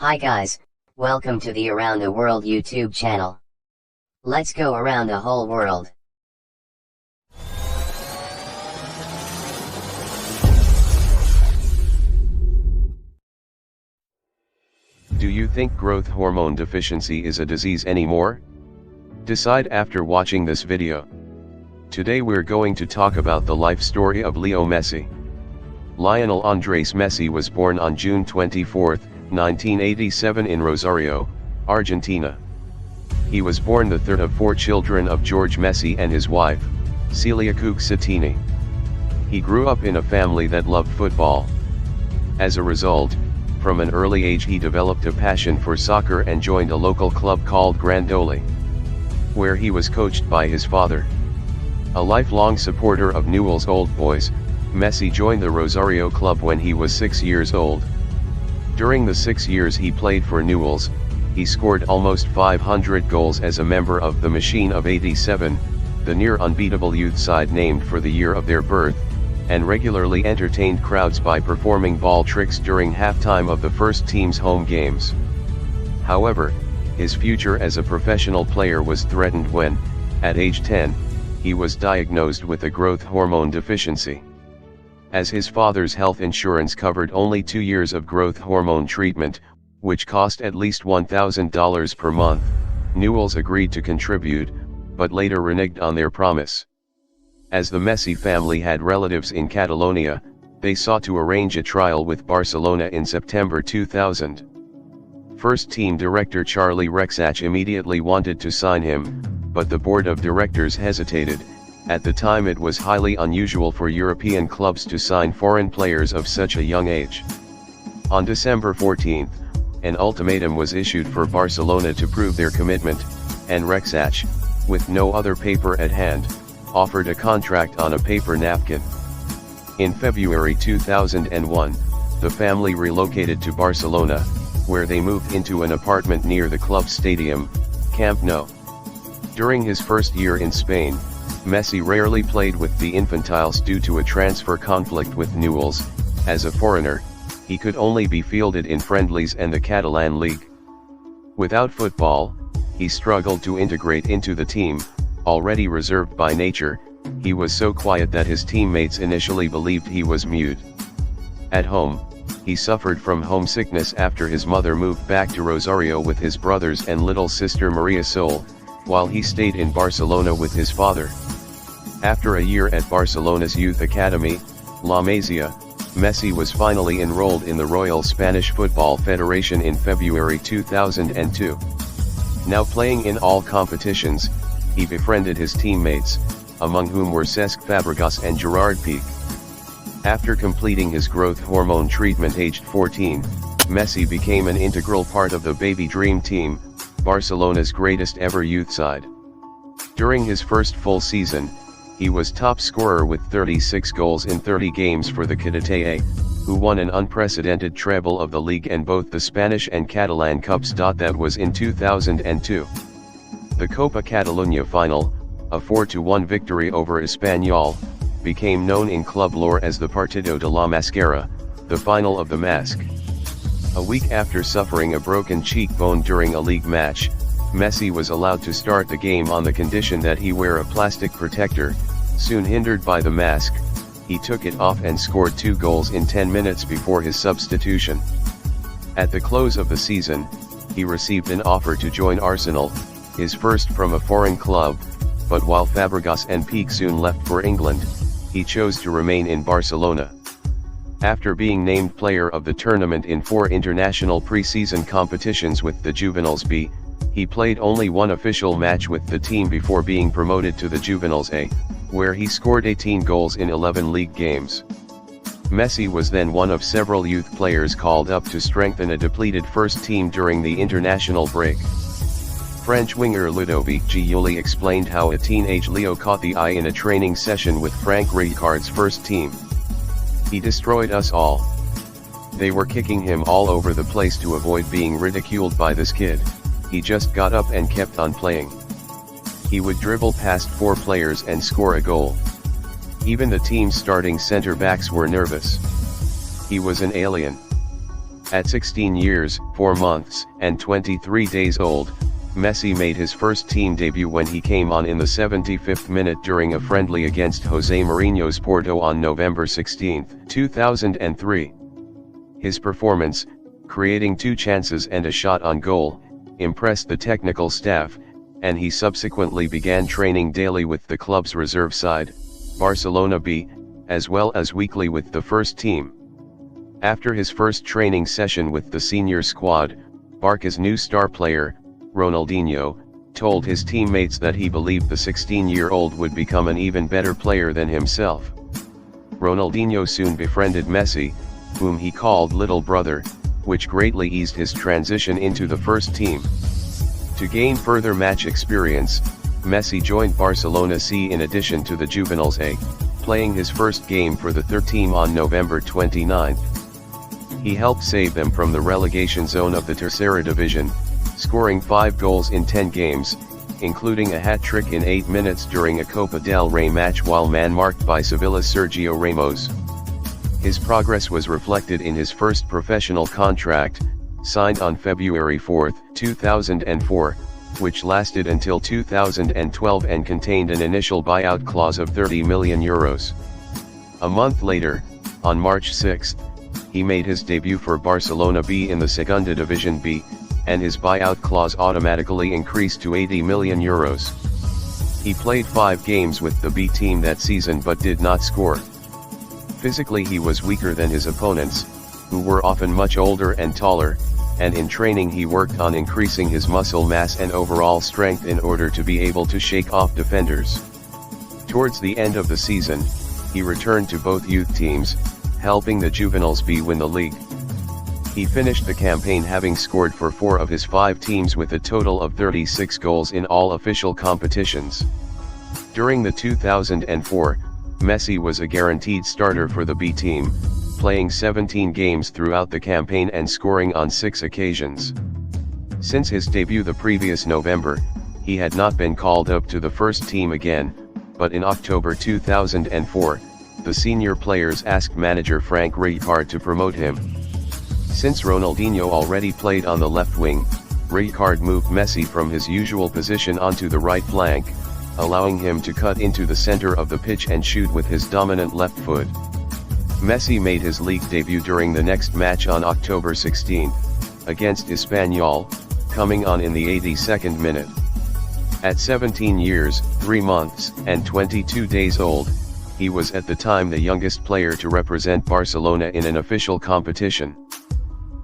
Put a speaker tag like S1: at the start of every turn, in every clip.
S1: Hi guys, welcome to the Around the World YouTube channel. Let's go around the whole world.
S2: Do you think growth hormone deficiency is a disease anymore? Decide after watching this video. Today we're going to talk about the life story of Leo Messi. Lionel Andres Messi was born on June 24, 1987 in Rosario, Argentina. He was born the third of four children of George Messi and his wife, Celia Cuccittini. He grew up in a family that loved football. As a result, from an early age he developed a passion for soccer and joined a local club called Grandoli, where he was coached by his father. A lifelong supporter of Newell's Old Boys, Messi joined the Rosario club when he was 6 years old. During the 6 years he played for Newell's, he scored almost 500 goals as a member of the Machine of '87, the near-unbeatable youth side named for the year of their birth, and regularly entertained crowds by performing ball tricks during halftime of the first team's home games. However, his future as a professional player was threatened when, at age 10, he was diagnosed with a growth hormone deficiency. As his father's health insurance covered only 2 years of growth hormone treatment, which cost at least $1,000 per month, Newell's agreed to contribute, but later reneged on their promise. As the Messi family had relatives in Catalonia, they sought to arrange a trial with Barcelona in September 2000. First team director Charlie Rexach immediately wanted to sign him, but the board of directors hesitated. At the time it was highly unusual for European clubs to sign foreign players of such a young age. On December 14, an ultimatum was issued for Barcelona to prove their commitment, and Rexach, with no other paper at hand, offered a contract on a paper napkin. In February 2001, the family relocated to Barcelona, where they moved into an apartment near the club's stadium, Camp Nou. During his first year in Spain, Messi rarely played with the Infantiles due to a transfer conflict with Newell's. As a foreigner, he could only be fielded in friendlies and the Catalan League. Without football, he struggled to integrate into the team. Already reserved by nature, he was so quiet that his teammates initially believed he was mute. At home, he suffered from homesickness after his mother moved back to Rosario with his brothers and little sister Maria Sol, while he stayed in Barcelona with his father. After a year at Barcelona's youth academy, La Masia, Messi was finally enrolled in the Royal Spanish Football Federation in February 2002. Now playing in all competitions, he befriended his teammates, among whom were Cesc Fabregas and Gerard Piqué. After completing his growth hormone treatment aged 14, Messi became an integral part of the Baby Dream team, Barcelona's greatest ever youth side. During his first full season, he was top scorer with 36 goals in 30 games for the Cadete, who won an unprecedented treble of the league and both the Spanish and Catalan Cups. That was in 2002. The Copa Catalunya final, a 4-1 victory over Espanyol, became known in club lore as the Partido de la Mascara, the final of the mask. A week after suffering a broken cheekbone during a league match, Messi was allowed to start the game on the condition that he wear a plastic protector. Soon hindered by the mask, he took it off and scored 2 goals in 10 minutes before his substitution. At the close of the season, he received an offer to join Arsenal, his first from a foreign club, but while Fabregas and Piqué soon left for England, he chose to remain in Barcelona. After being named player of the tournament in 4 international pre-season competitions with the Juveniles B, he played only one official match with the team before being promoted to the Juveniles A, where he scored 18 goals in 11 league games. Messi was then one of several youth players called up to strengthen a depleted first team during the international break. French winger Ludovic Giuli explained how a teenage Leo caught the eye in a training session with Frank Rijkaard's first team. He destroyed us all. They were kicking him all over the place to avoid being ridiculed by this kid. He just got up and kept on playing. He would dribble past 4 players and score a goal. Even the team's starting center backs were nervous. He was an alien. At 16 years, 4 months, and 23 days old, Messi made his first team debut when he came on in the 75th minute during a friendly against Jose Mourinho's Porto on November 16, 2003. His performance, creating 2 chances and a shot on goal, impressed the technical staff, and he subsequently began training daily with the club's reserve side, Barcelona B, as well as weekly with the first team. After his first training session with the senior squad, Barca's new star player, Ronaldinho, told his teammates that he believed the 16-year-old would become an even better player than himself. Ronaldinho soon befriended Messi, whom he called little brother, which greatly eased his transition into the first team. To gain further match experience, Messi joined Barcelona C in addition to the Juveniles A, playing his first game for the third team on November 29. He helped save them from the relegation zone of the Tercera Division, scoring 5 goals in 10 games, including a hat-trick in 8 minutes during a Copa del Rey match while man-marked by Sevilla's Sergio Ramos. His progress was reflected in his first professional contract, signed on February 4, 2004, which lasted until 2012 and contained an initial buyout clause of €30 million. A month later, on March 6, he made his debut for Barcelona B in the Segunda Division B, and his buyout clause automatically increased to €80 million. He played 5 games with the B team that season but did not score. Physically he was weaker than his opponents, who were often much older and taller, and in training he worked on increasing his muscle mass and overall strength in order to be able to shake off defenders. Towards the end of the season, he returned to both youth teams, helping the Juveniles B win the league. He finished the campaign having scored for 4 of his 5 teams with a total of 36 goals in all official competitions. During the 2004, Messi was a guaranteed starter for the B team, playing 17 games throughout the campaign and scoring on 6 occasions. Since his debut the previous November, he had not been called up to the first team again, but in October 2004, the senior players asked manager Frank Rijkaard to promote him. Since Ronaldinho already played on the left wing, Rijkaard moved Messi from his usual position onto the right flank, allowing him to cut into the center of the pitch and shoot with his dominant left foot. Messi made his league debut during the next match on October 16, against Espanyol, coming on in the 82nd minute. At 17 years, 3 months, and 22 days old, he was at the time the youngest player to represent Barcelona in an official competition.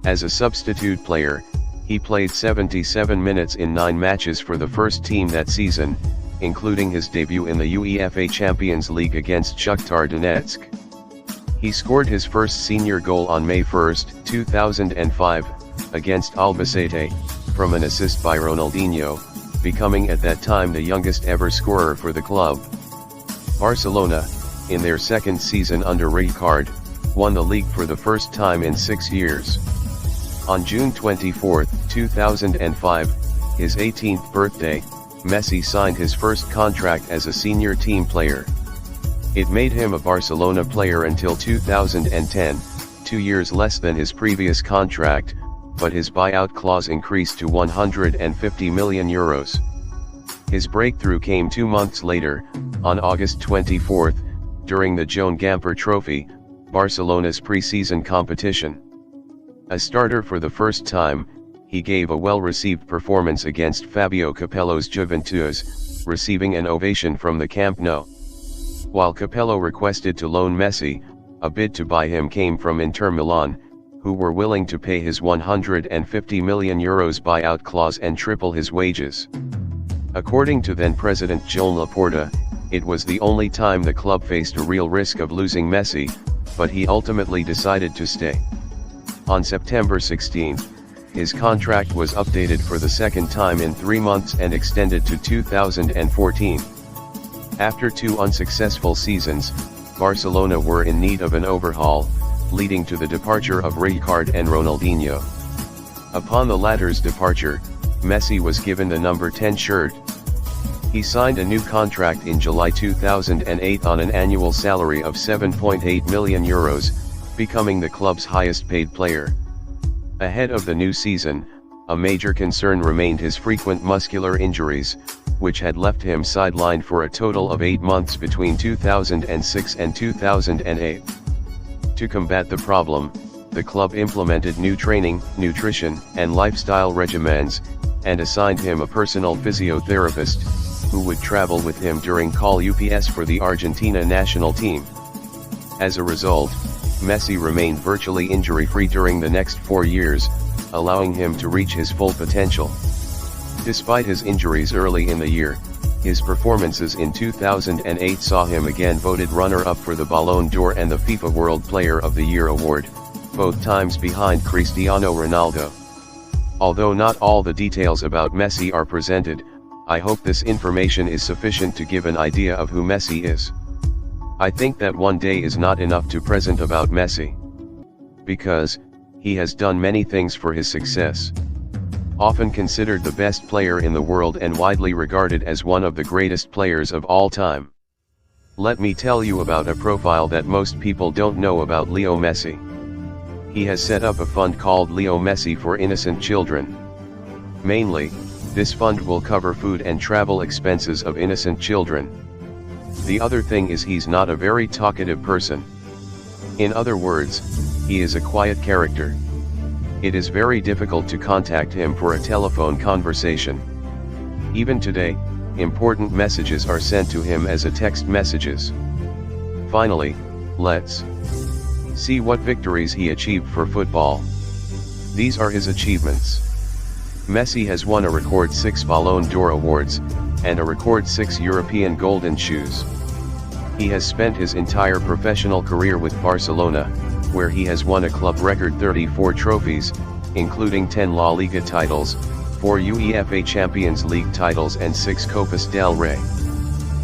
S2: As a substitute player, he played 77 minutes in 9 matches for the first team that season, including his debut in the UEFA Champions League against Shakhtar Donetsk. He scored his first senior goal on May 1, 2005, against Albacete, from an assist by Ronaldinho, becoming at that time the youngest ever scorer for the club. Barcelona, in their second season under Rijkaard, won the league for the first time in 6 years. On June 24, 2005, his 18th birthday, Messi signed his first contract as a senior team player. It made him a Barcelona player until 2010, 2 years less than his previous contract, but his buyout clause increased to €150 million. His breakthrough came 2 months later, on August 24, during the Joan Gamper Trophy, Barcelona's pre-season competition. A starter for the first time, he gave a well-received performance against Fabio Capello's Juventus, receiving an ovation from the Camp Nou. While Capello requested to loan Messi, a bid to buy him came from Inter Milan, who were willing to pay his €150 million buyout clause and triple his wages. According to then-President Joan Laporta, it was the only time the club faced a real risk of losing Messi, but he ultimately decided to stay. On September 16, his contract was updated for the second time in 3 months and extended to 2014. After 2 unsuccessful seasons, Barcelona were in need of an overhaul, leading to the departure of Rijkaard and Ronaldinho. Upon the latter's departure, Messi was given the number 10 shirt. He signed a new contract in July 2008 on an annual salary of €7.8 million, becoming the club's highest paid player. Ahead of the new season, a major concern remained his frequent muscular injuries, which had left him sidelined for a total of 8 months between 2006 and 2008. To combat the problem, the club implemented new training, nutrition, and lifestyle regimens, and assigned him a personal physiotherapist, who would travel with him during call ups for the Argentina national team. As a result, Messi remained virtually injury-free during the next 4 years, allowing him to reach his full potential. Despite his injuries early in the year, his performances in 2008 saw him again voted runner-up for the Ballon d'Or and the FIFA World Player of the Year award, both times behind Cristiano Ronaldo. Although not all the details about Messi are presented, I hope this information is sufficient to give an idea of who Messi is. I think that one day is not enough to present about Messi, because he has done many things for his success. Often considered the best player in the world and widely regarded as one of the greatest players of all time. Let me tell you about a profile that most people don't know about Leo Messi. He has set up a fund called Leo Messi for innocent children. Mainly, this fund will cover food and travel expenses of innocent children. The other thing is he's not a very talkative person. In other words, he is a quiet character. It is very difficult to contact him for a telephone conversation. Even today, important messages are sent to him as a text messages. Finally, let's see what victories he achieved for football. These are his achievements. Messi has won a record 6 Ballon d'Or awards, and a record 6 European Golden Shoes. He has spent his entire professional career with Barcelona, where he has won a club record 34 trophies, including 10 La Liga titles, 4 UEFA Champions League titles and 6 Copas del Rey.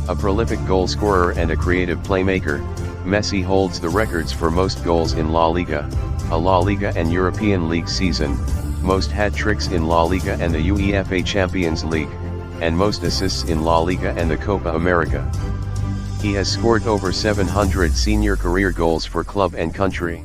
S2: A prolific goal scorer and a creative playmaker, Messi holds the records for most goals in La Liga, a La Liga and European League season, most hat-tricks in La Liga and the UEFA Champions League, and most assists in La Liga and the Copa America. He has scored over 700 senior career goals for club and country.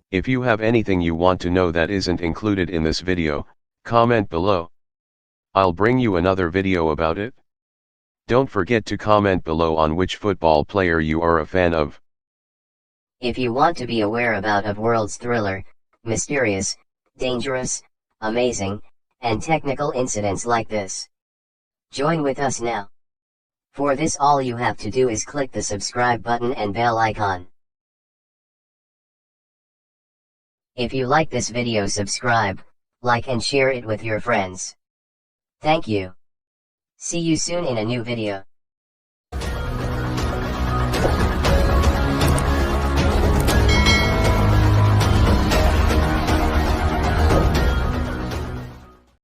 S2: If you have anything you want to know that isn't included in this video, comment below. I'll bring you another video about it. Don't forget to comment below on which football player you are a fan of.
S1: If you want to be aware about of world's thriller, mysterious, dangerous, amazing, and technical incidents like this, join with us now. For this all you have to do is click the subscribe button and bell icon. If you like this video, subscribe, like and share it with your friends. Thank you. See you soon in a new video.